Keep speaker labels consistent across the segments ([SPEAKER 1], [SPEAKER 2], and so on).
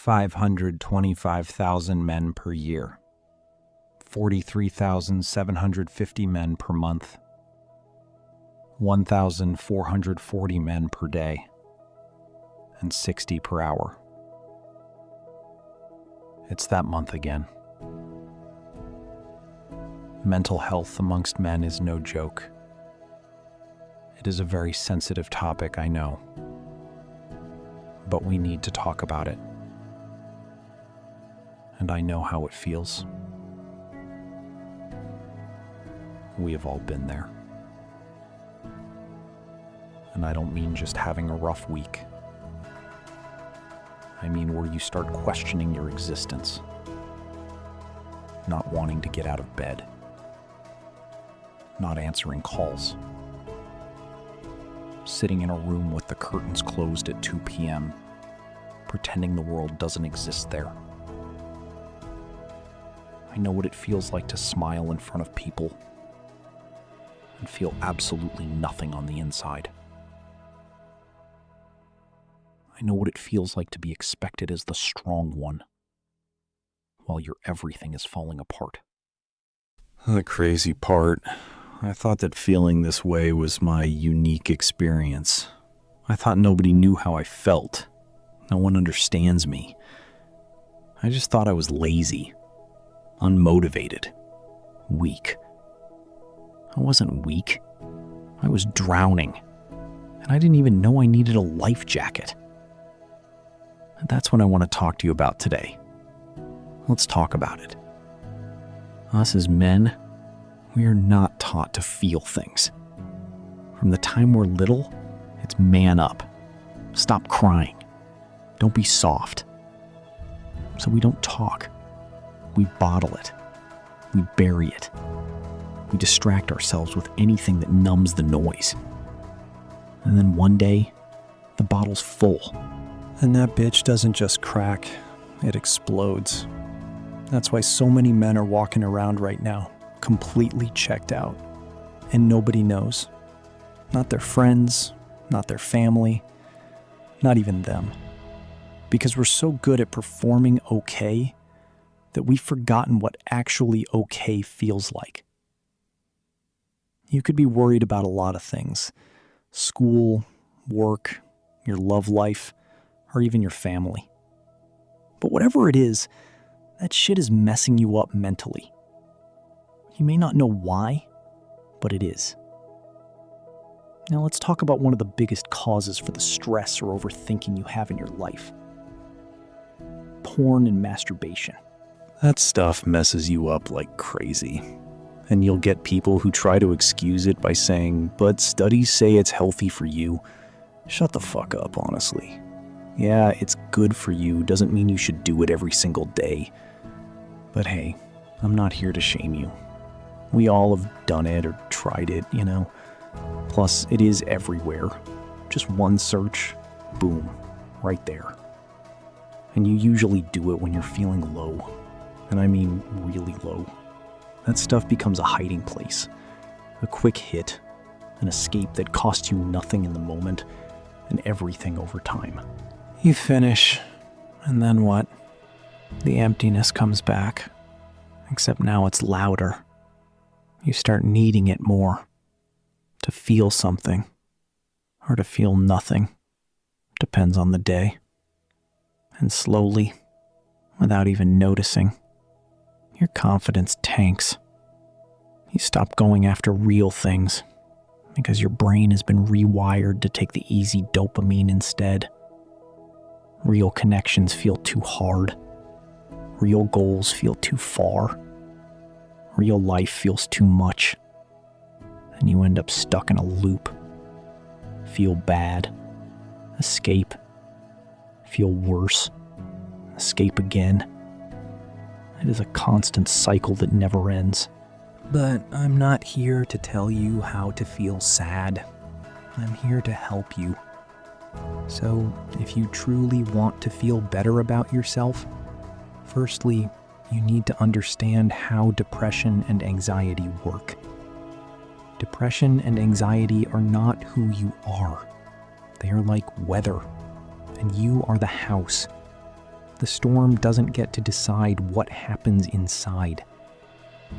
[SPEAKER 1] 525,000 men per year, 43,750 men per month, 1,440 men per day, and 60 per hour. It's that month again. Mental health amongst men is no joke. It is a very sensitive topic, I know, but we need to talk about it. And I know how it feels. We have all been there. And I don't mean just having a rough week. I mean where you start questioning your existence, not wanting to get out of bed, not answering calls, sitting in a room with the curtains closed at 2 p.m., pretending the world doesn't exist there. I know what it feels like to smile in front of people and feel absolutely nothing on the inside. I know what it feels like to be expected as the strong one while your everything is falling apart. The crazy part, I thought that feeling this way was my unique experience. I thought nobody knew how I felt. No one understands me. I just thought I was lazy, unmotivated, weak. I wasn't weak. I was drowning, and I didn't even know I needed a life jacket. And that's what I want to talk to you about today. Let's talk about it. Us as men, we are not taught to feel things. From the time we're little, it's man up. Stop crying. Don't be soft. So we don't talk. We bottle it. We bury it. We distract ourselves with anything that numbs the noise. And then one day, the bottle's full. And that bitch doesn't just crack, it explodes. That's why so many men are walking around right now, completely checked out. And nobody knows. Not their friends, not their family, not even them. Because we're so good at performing okay that we've forgotten what actually okay feels like. You could be worried about a lot of things. School, work, your love life, or even your family. But whatever it is, that shit is messing you up mentally. You may not know why, but it is. Now let's talk about one of the biggest causes for the stress or overthinking you have in your life. Porn and masturbation. That stuff messes you up like crazy. And you'll get people who try to excuse it by saying, but studies say it's healthy for you. Shut the fuck up, honestly. Yeah, it's good for you, doesn't mean you should do it every single day. But hey, I'm not here to shame you. We all have done it or tried it, you know. Plus, it is everywhere. Just one search, boom, right there. And you usually do it when you're feeling low. And I mean really low. That stuff becomes a hiding place, a quick hit, an escape that costs you nothing in the moment and everything over time. You finish, and then what? The emptiness comes back, except now it's louder. You start needing it more, to feel something, or to feel nothing. Depends on the day. And slowly, without even noticing, your confidence tanks. You stop going after real things because your brain has been rewired to take the easy dopamine instead. Real connections feel too hard. Real goals feel too far. Real life feels too much. And you end up stuck in a loop. Feel bad. Escape. Feel worse. Escape again. It is a constant cycle that never ends. But I'm not here to tell you how to feel sad. I'm here to help you. So, if you truly want to feel better about yourself, firstly, you need to understand how depression and anxiety work. Depression and anxiety are not who you are. They are like weather, and you are the house.
[SPEAKER 2] The storm doesn't get to decide what happens inside.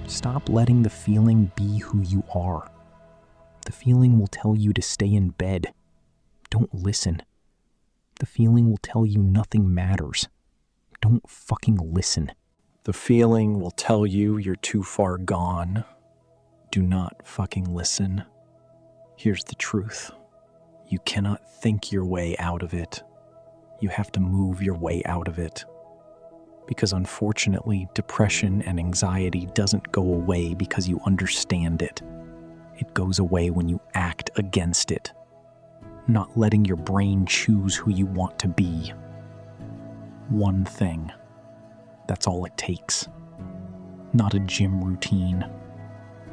[SPEAKER 2] Stop letting the feeling be who you are. The feeling will tell you to stay in bed. Don't listen. The feeling will tell you nothing matters. Don't fucking listen.
[SPEAKER 1] The feeling will tell you you're too far gone. Do not fucking listen. Here's the truth. You cannot think your way out of it. You have to move your way out of it. Because unfortunately, depression and anxiety doesn't go away because you understand it. It goes away when you act against it. Not letting your brain choose who you want to be. One thing. That's all it takes. Not a gym routine.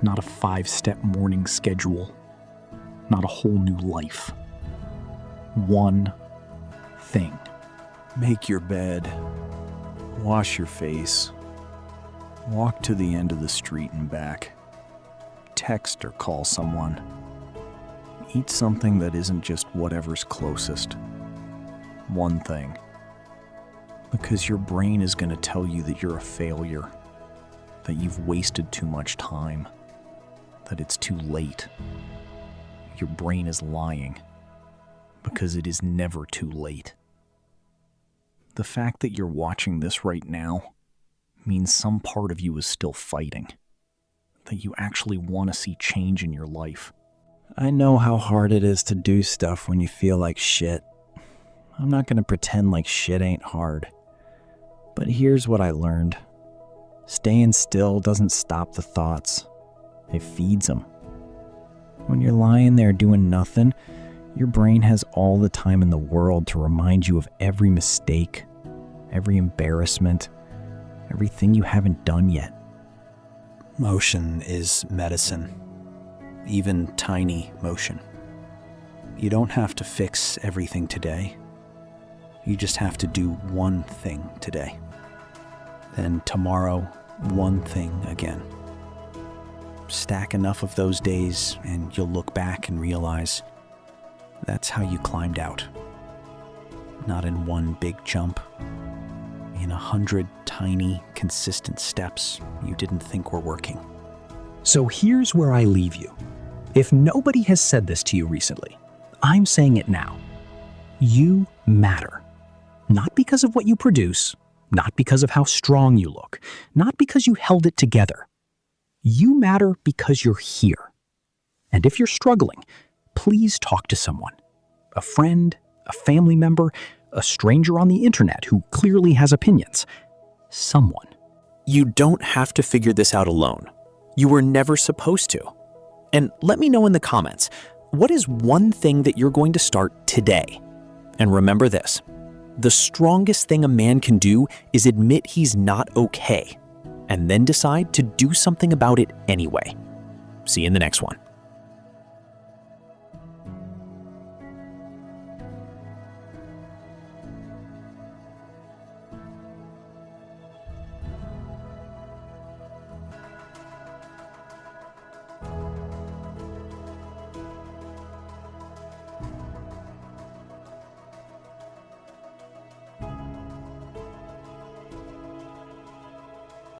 [SPEAKER 1] Not a 5-step morning schedule. Not a whole new life. One thing. Make your bed. Wash your face. Walk to the end of the street and back. Text or call someone. Eat something that isn't just whatever's closest. One thing. Because your brain is going to tell you that you're a failure, that you've wasted too much time, that it's too late. Your brain is lying, because it is never too late. The fact that you're watching this right now means some part of you is still fighting, that you actually want to see change in your life. I know how hard it is to do stuff when you feel like shit. I'm not going to pretend like shit ain't hard. But here's what I learned. Staying still doesn't stop the thoughts. It feeds them. When you're lying there doing nothing, your brain has all the time in the world to remind you of every mistake, every embarrassment, everything you haven't done yet. Motion is medicine. Even tiny motion. You don't have to fix everything today. You just have to do one thing today. Then tomorrow, one thing again. Stack enough of those days and you'll look back and realize that's how you climbed out. Not in one big jump. In 100 tiny, consistent steps you didn't think were working.
[SPEAKER 2] So here's where I leave you. If nobody has said this to you recently, I'm saying it now. You matter. Not because of what you produce, not because of how strong you look, not because you held it together. You matter because you're here. And if you're struggling, please talk to someone. A friend, a family member, a stranger on the internet who clearly has opinions. Someone.
[SPEAKER 3] You don't have to figure this out alone. You were never supposed to. And let me know in the comments, what is one thing that you're going to start today? And remember this, the strongest thing a man can do is admit he's not okay, and then decide to do something about it anyway. See you in the next one.